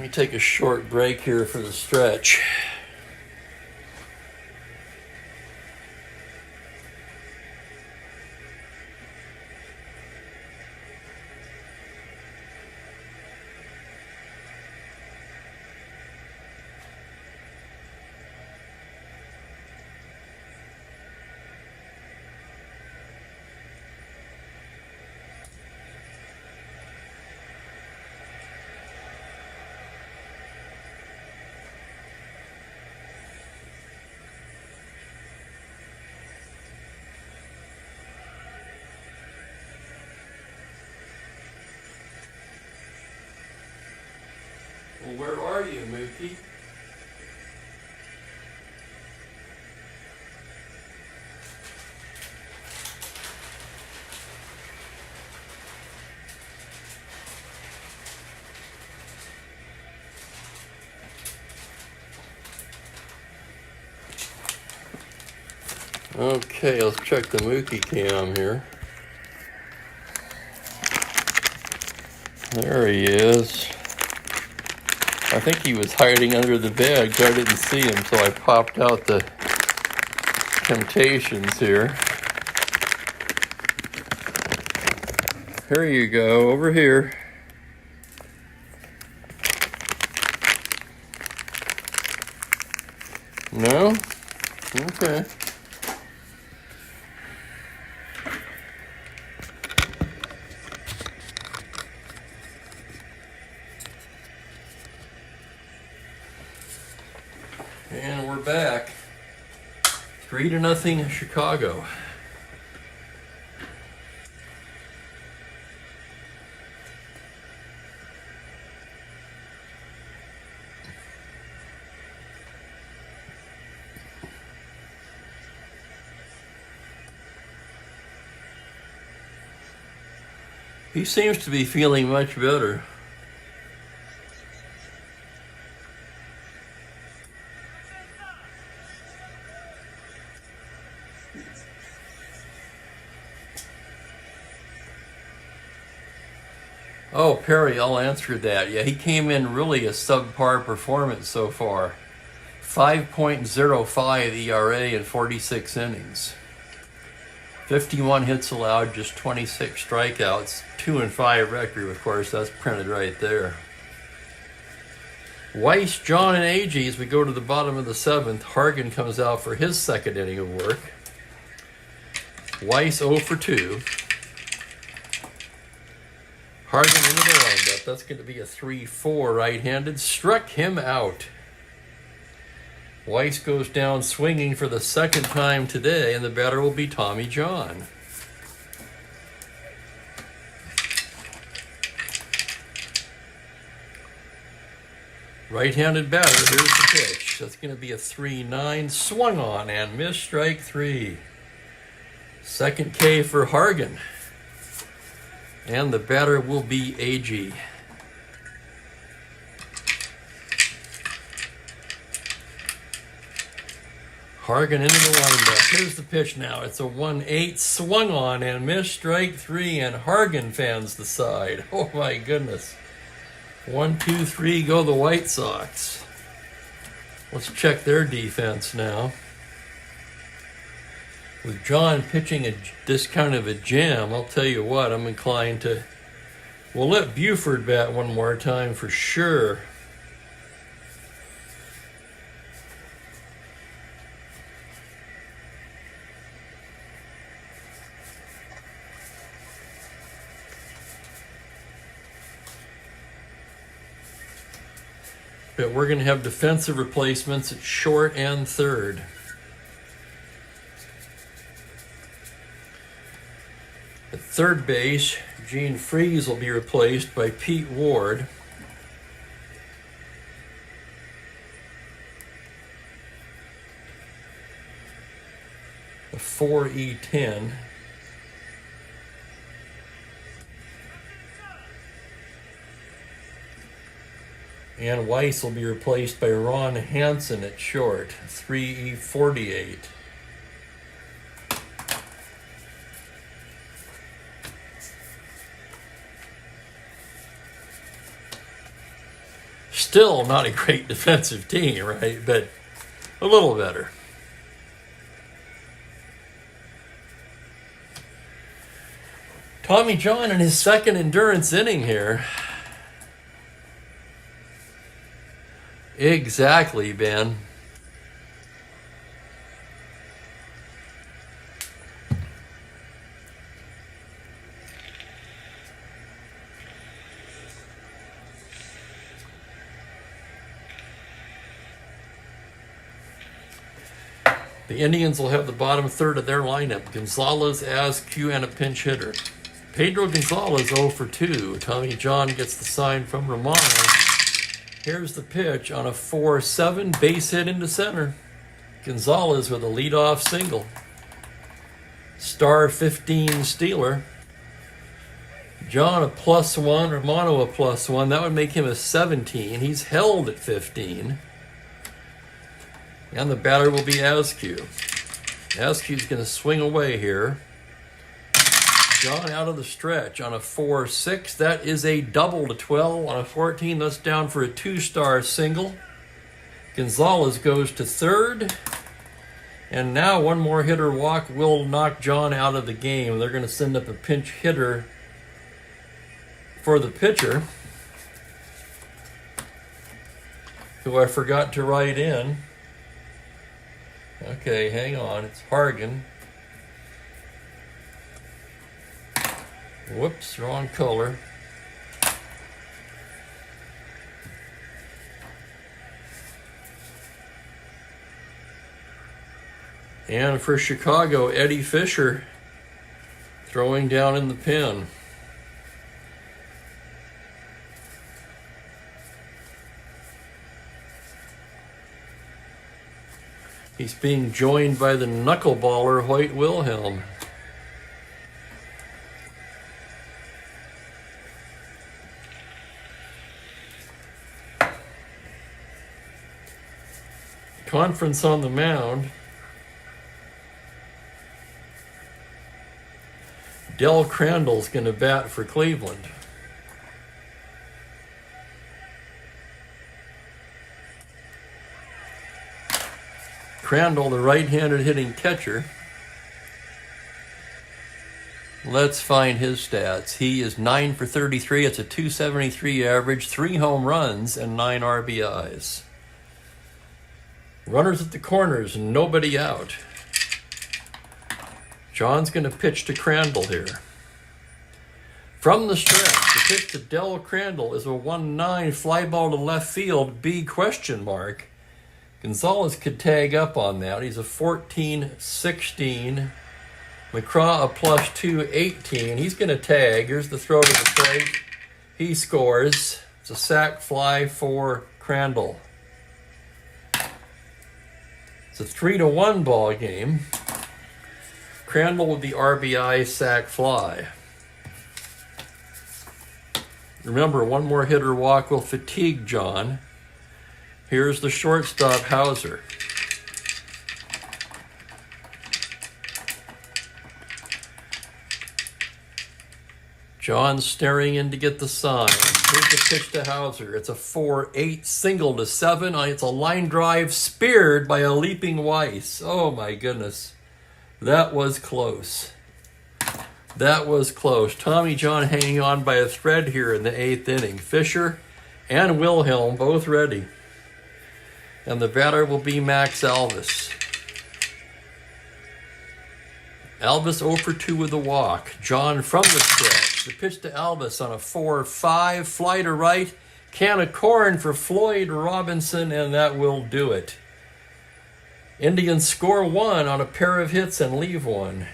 me take a short break here for the stretch. Well, where are you, Mookie? Okay, let's check the Mookie cam here. There he is. I think he was hiding under the bed, so I didn't see him, so I popped out the Temptations here. Here you go, over here. No? Okay. And we're back. 3-0 Chicago. He seems to be feeling much better. Oh, Perry, I'll answer that. Yeah, he came in really a subpar performance so far. 5.05 ERA in 46 innings. 51 hits allowed, just 26 strikeouts. 2-5 record, of course, that's printed right there. Weiss, John, and Agee as we go to the bottom of the 7th. Hargan comes out for his second inning of work. Weiss 0 for 2. Hargan into the windup. That's going to be a 3-4 right-handed. Struck him out. Weiss goes down swinging for the second time today, and the batter will be Tommy John. Right-handed batter, here's the pitch. That's going to be a 3-9. Swung on and missed, strike 3. Second K for Hargan. And the batter will be Agee. Hargan into the windup. Here's the pitch now. It's a 1-8. Swung on and missed, strike 3. And Hargan fans the side. Oh my goodness. 1, 2, 3, go the White Sox. Let's check their defense now. With John pitching this kind of a jam, I'll tell you what, I'm inclined to... We'll let Buford bat one more time for sure. But we're going to have defensive replacements at short and third. At third base, Gene Freese will be replaced by Pete Ward. A 4E10. And Weiss will be replaced by Ron Hansen at short, 3E48. Still not a great defensive team, right? But a little better. Tommy John in his second endurance inning here. Exactly, Ben. The Indians will have the bottom third of their lineup. Gonzalez, Askew, and a pinch hitter. Pedro Gonzalez 0 for 2. Tommy John gets the sign from Romano. Here's the pitch on a 4-7 base hit into center. Gonzalez with a leadoff single. Star 15 stealer. John a +1, Romano a +1. That would make him a 17. He's held at 15. And the batter will be Askew. Askew's going to swing away here. John out of the stretch on a 4-6. That is a double to 12. On a 14, that's down for a 2-star single. Gonzalez goes to third. And now one more hitter walk will knock John out of the game. They're going to send up a pinch hitter for the pitcher, who I forgot to write in. Okay, hang on. It's Hargan. Whoops, wrong color. And for Chicago, Eddie Fisher throwing down in the pen. He's being joined by the knuckleballer Hoyt Wilhelm. Conference on the mound. Del Crandall's going to bat for Cleveland. Crandall, the right-handed hitting catcher. Let's find his stats. He is 9 for 33. It's a .273 average, 3 home runs, and 9 RBIs. Runners at the corners, nobody out. John's going to pitch to Crandall here. From the stretch, the pitch to Del Crandall is a 1-9 fly ball to left field, B ? Gonzalez could tag up on that. He's a 14-16. McCraw a +2, 18. He's going to tag. Here's the throw to the plate. He scores. It's a sac fly for Crandall. It's a 3-1 ball game. Crandall with the RBI sac fly. Remember, one more hitter walk will fatigue John. Here's the shortstop, Hauser. John staring in to get the sign. Here's the pitch to Hauser. It's a 4-8 single to 7. It's a line drive speared by a leaping Weiss. Oh my goodness. That was close. That was close. Tommy John hanging on by a thread here in the 8th inning. Fisher and Wilhelm both ready. And the batter will be Max Alvis. Alvis 0 for 2 with a walk. John from the stretch. The pitch to Alvis on a 4-5. Fly to right. Can of corn for Floyd Robinson, and that will do it. Indians score 1 on a pair of hits and leave 1.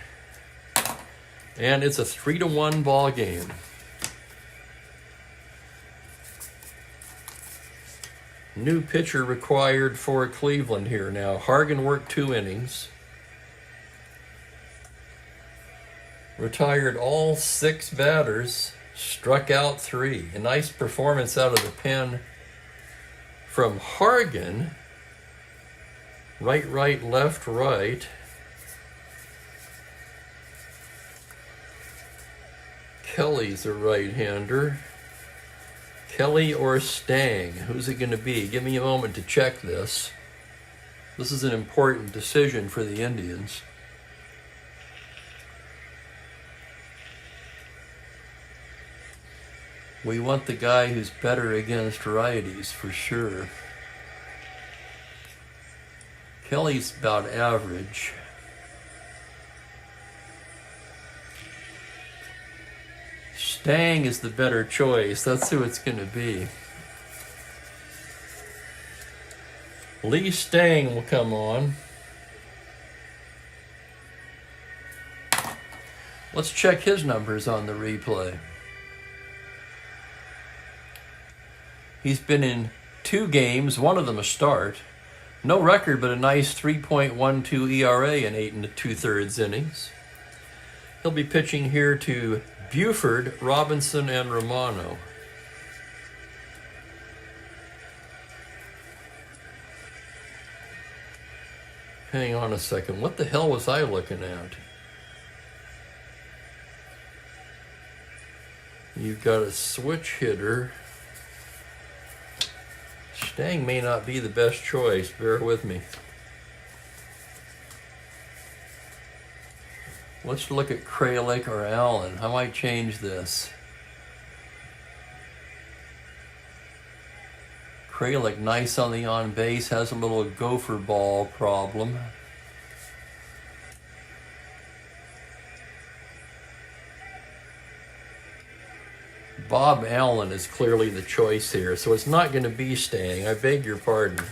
And it's a 3-1 ball game. New pitcher required for Cleveland here now. Hargan worked 2 innings. Retired all 6 batters. Struck out 3. A nice performance out of the pen from Hargan. Right, right, left, right. Kelly's a right-hander. Kelly or Stang? Who's it going to be? Give me a moment to check this. This is an important decision for the Indians. We want the guy who's better against righties for sure. Kelly's about average. Stang is the better choice. That's who it's going to be. Lee Stang will come on. Let's check his numbers on the replay. He's been in 2 games, one of them a start. No record, but a nice 3.12 ERA in 8 2/3 innings. He'll be pitching here to Buford, Robinson, and Romano. Hang on a second. What the hell was I looking at? You've got a switch hitter. Stang may not be the best choice. Bear with me. Let's look at Kralik or Allen. I might change this. Kralik, nice on the on base, has a little gopher ball problem. Bob Allen is clearly the choice here, so it's not going to be Stang. I beg your pardon.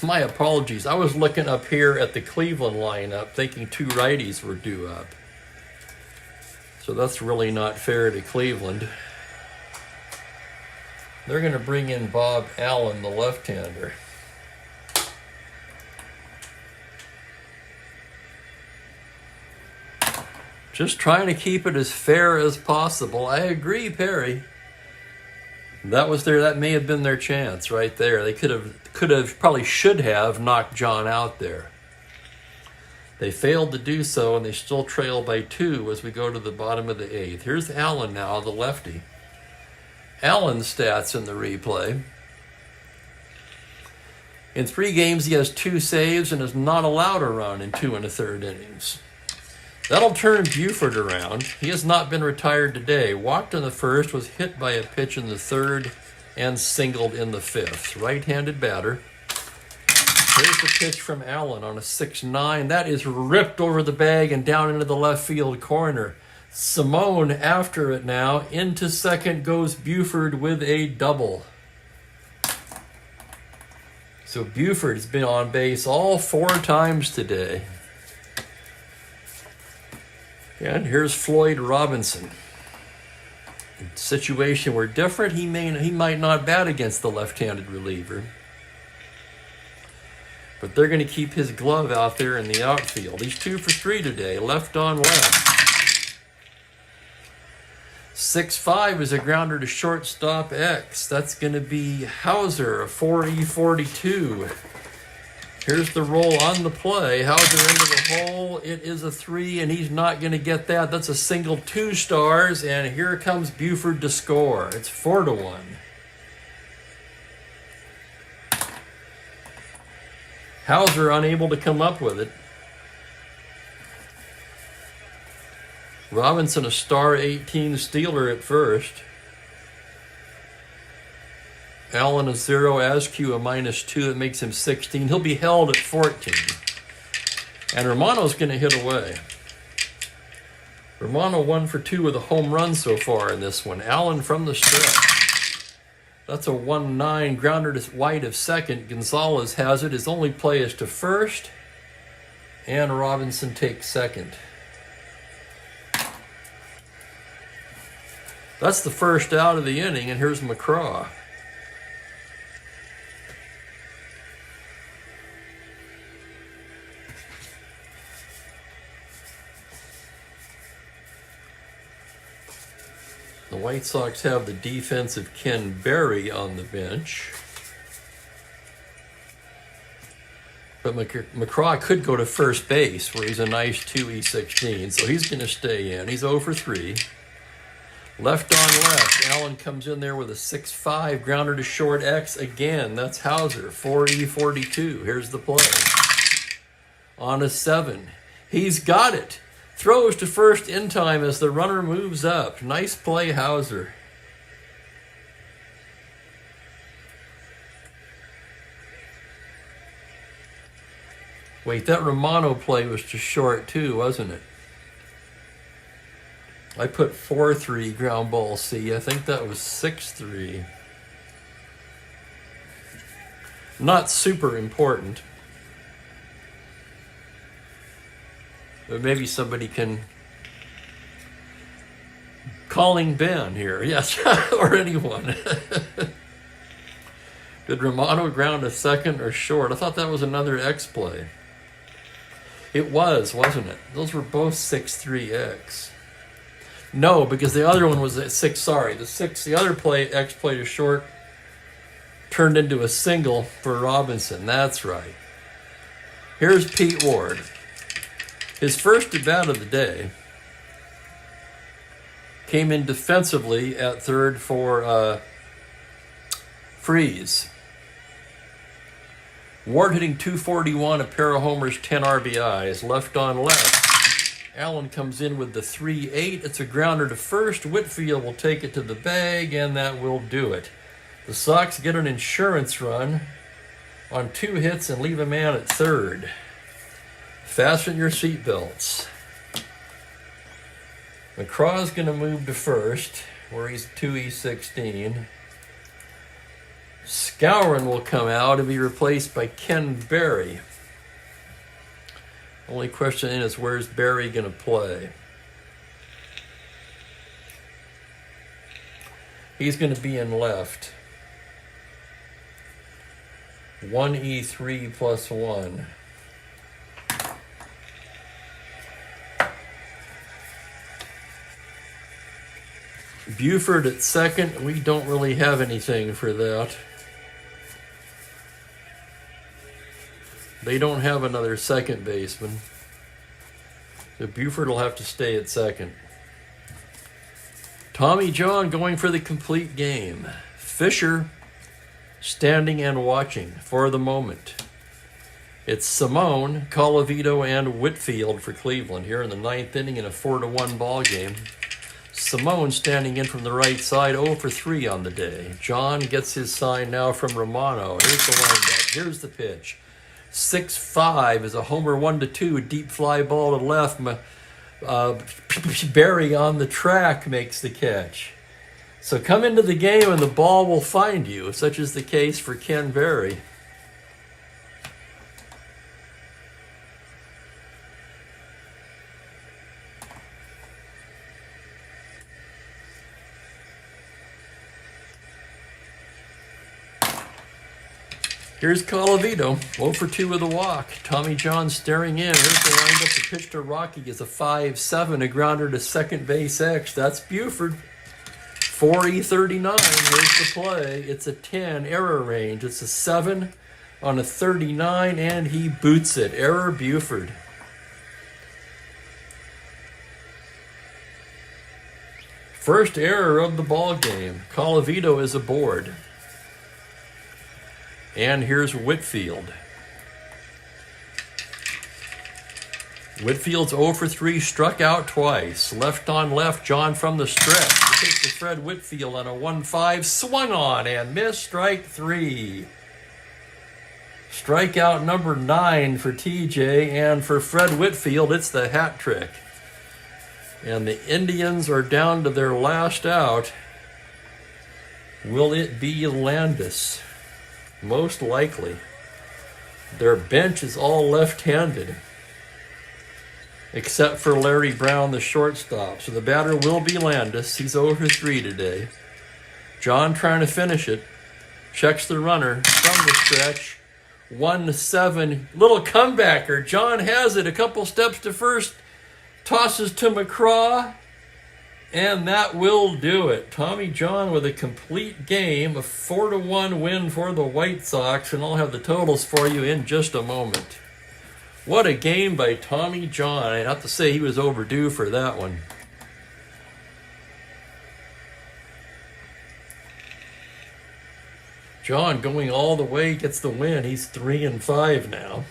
My apologies, I was looking up here at the Cleveland lineup thinking 2 righties were due up. So that's really not fair to Cleveland. They're going to bring in Bob Allen, the left-hander. Just trying to keep it as fair as possible. I agree, Perry. That may have been their chance right there. They could have, probably should have knocked John out there. They failed to do so, and they still trail by 2 as we go to the bottom of the 8th. Here's Allen now, the lefty. Allen's stats in the replay. In 3 games, he has 2 saves and is not allowed a run in 2 1/3 innings. That'll turn Buford around. He has not been retired today. Walked in the 1st, was hit by a pitch in the 3rd, and singled in the 5th. Right-handed batter. Here's the pitch from Allen on a 6-9. That is ripped over the bag and down into the left field corner. Simone after it now. Into second goes Buford with a double. So Buford has been on base all 4 times today. And here's Floyd Robinson. Situation were different. He might not bat against the left-handed reliever. But they're going to keep his glove out there in the outfield. He's 2 for 3 today, left on left. 6-5 is a grounder to shortstop X. That's going to be Hauser, a 4E42. Here's the roll on the play. Hauser into the hole. It is a 3, and he's not going to get that. That's a single 2 stars, and here comes Buford to score. It's 4-1. Hauser unable to come up with it. Robinson a star 18 stealer at first. Allen a 0, Askew a -2. It makes him 16. He'll be held at 14. And Romano's going to hit away. Romano 1 for 2 with a home run so far in this one. Allen from the stretch. That's a 1-9 grounder to White of second. Gonzalez has it. His only play is to first. And Robinson takes second. That's the first out of the inning, and here's McCraw. The White Sox have the defensive Ken Berry on the bench. But McCraw could go to first base, where he's a nice 2E16, so he's going to stay in. He's 0 for 3. Left on left. Allen comes in there with a 6-5 grounder to short X again. That's Hauser. 4E42. Here's the play. On a 7. He's got it. Throws to first in time as the runner moves up. Nice play, Hauser. Wait, that Romano play was just short too, wasn't it? I put 4-3 ground ball C. I think that was 6-3. Not super important. But maybe somebody can... Calling Ben here. Yes, or anyone. Did Romano ground a second or short? I thought that was another X play. It was, wasn't it? Those were both 6-3 X. No, because the other one was at 6. Sorry, the other play, X play to short, turned into a single for Robinson. That's right. Here's Pete Ward. His first at bat of the day came in defensively at third for Freeze. Ward hitting .241, a pair of homers, 10 RBIs. Left on left. Allen comes in with the 3-8. It's a grounder to first. Whitfield will take it to the bag, and that will do it. The Sox get an insurance run on 2 hits and leave a man at third. Fasten your seatbelts. McCraw's going to move to first, where he's 2E16. Skowron will come out and be replaced by Ken Berry. Only question is, where's Berry going to play? He's going to be in left. 1E3 plus 1. Buford at second. We don't really have anything for that. They don't have another second baseman. So Buford will have to stay at second. Tommy John going for the complete game. Fisher standing and watching for the moment. It's Simone, Colavito, and Whitfield for Cleveland here in the 9th inning in a 4-1 ball game. Simone standing in from the right side, 0 for 3 on the day. John gets his sign now from Romano. Here's the windup. Here's the pitch. 6-5 is a homer, 1-2, deep fly ball to left. Berry on the track makes the catch. So come into the game and the ball will find you, such is the case for Ken Berry. Here's Colavito, 0 for 2 with a walk. Tommy John staring in. Here's the windup. The pitch to Rocky is a 5-7, a grounder to second base X. That's Buford. 4E39. Here's the play. It's a 10 error range. It's a 7 on a 39, and he boots it. Error Buford. First error of the ball game. Colavito is aboard. And here's Whitfield. Whitfield's 0 for 3, struck out twice. Left on left, John from the stretch. He takes to Fred Whitfield on a 1-5, swung on and missed, strike 3. Strikeout number 9 for TJ, and for Fred Whitfield, it's the hat trick. And the Indians are down to their last out. Will it be Landis? Most likely. Their bench is all left-handed, except for Larry Brown, the shortstop. So the batter will be Landis. He's 0 for 3 today. John trying to finish it. Checks the runner from the stretch. 1-7. Little comebacker. John has it. A couple steps to first. Tosses to McCraw. And that will do it. Tommy John with a complete game, a 4-1 win for the White Sox, and I'll have the totals for you in just a moment. What a game by Tommy John. I have to say he was overdue for that one. John going all the way gets the win. He's 3-5 now.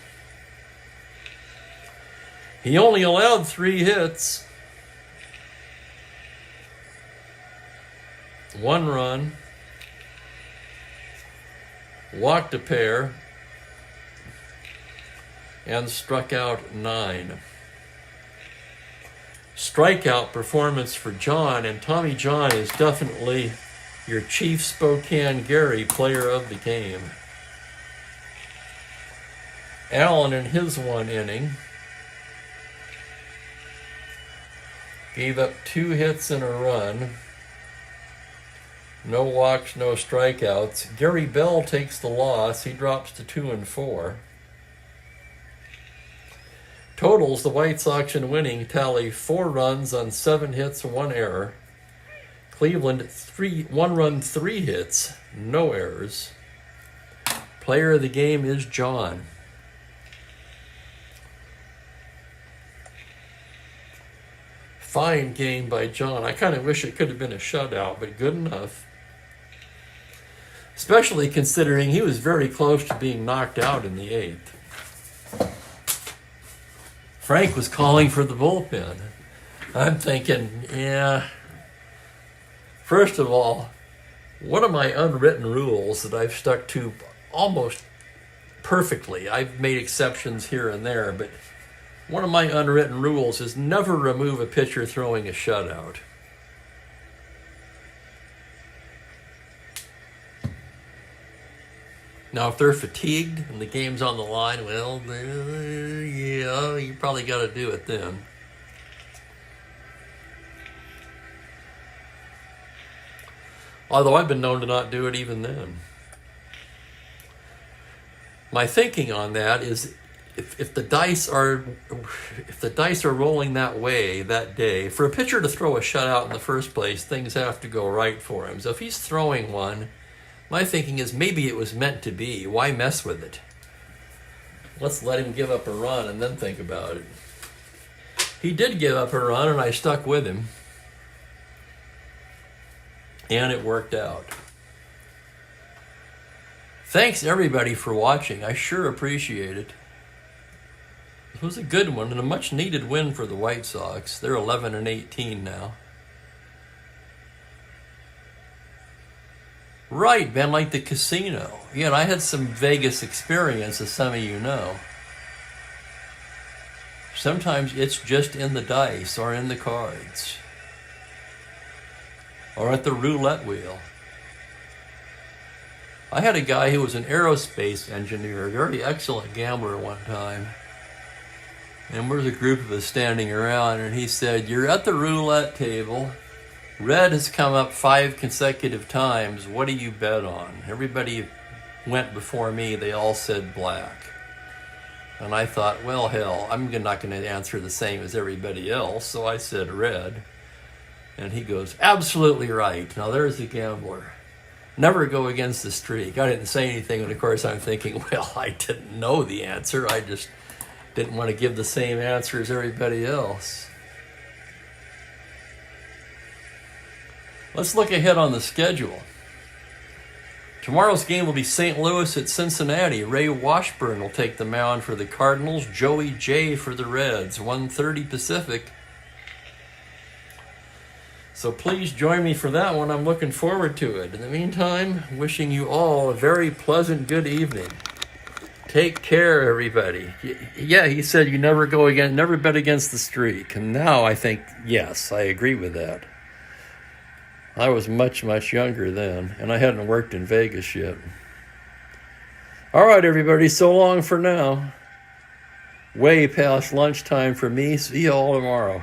He only allowed 3 hits. 1 run. Walked a pair. And struck out 9. Strikeout performance for John, and Tommy John is definitely your Chief Spokane Gary player of the game. Allen in his 1 inning gave up 2 hits and a run. No walks, no strikeouts. Gary Bell takes the loss. He drops to 2-4. Totals, the White Sox in winning tally 4 runs on 7 hits, 1 error. Cleveland, 1 run, 3 hits, no errors. Player of the game is John. Fine game by John. I kind of wish it could have been a shutout, but good enough. Especially considering he was very close to being knocked out in the 8th. Frank was calling for the bullpen. I'm thinking, yeah. First of all, one of my unwritten rules that I've stuck to almost perfectly, I've made exceptions here and there, but one of my unwritten rules is never remove a pitcher throwing a shutout. Now, if they're fatigued and the game's on the line, well, yeah, you probably got to do it then. Although I've been known to not do it even then. My thinking on that is, if the dice are rolling that way that day, for a pitcher to throw a shutout in the first place, things have to go right for him. So if he's throwing one, my thinking is maybe it was meant to be. Why mess with it? Let's let him give up a run and then think about it. He did give up a run, and I stuck with him. And it worked out. Thanks, everybody, for watching. I sure appreciate it. It was a good one and a much-needed win for the White Sox. They're 11-18 now. Right, been like the casino. Yeah, and I had some Vegas experience, as some of you know. Sometimes it's just in the dice or in the cards or at the roulette wheel. I had a guy who was an aerospace engineer, a very excellent gambler one time. And there was a group of us standing around, and he said, "You're at the roulette table. Red has come up 5 consecutive times. What do you bet on?" Everybody went before me. They all said black. And I thought, well, hell, I'm not going to answer the same as everybody else. So I said red. And he goes, "Absolutely right." Now there's the gambler. Never go against the streak. I didn't say anything. And of course I'm thinking, well, I didn't know the answer. I just didn't want to give the same answer as everybody else. Let's look ahead on the schedule. Tomorrow's game will be St. Louis at Cincinnati. Ray Washburn will take the mound for the Cardinals. Joey J for the Reds. 1:30 Pacific. So please join me for that one. I'm looking forward to it. In the meantime, wishing you all a very pleasant good evening. Take care, everybody. Yeah, he said you never bet against the streak. And now I think, yes, I agree with that. I was much, much younger then, and I hadn't worked in Vegas yet. All right, everybody, so long for now. Way past lunchtime for me. See you all tomorrow.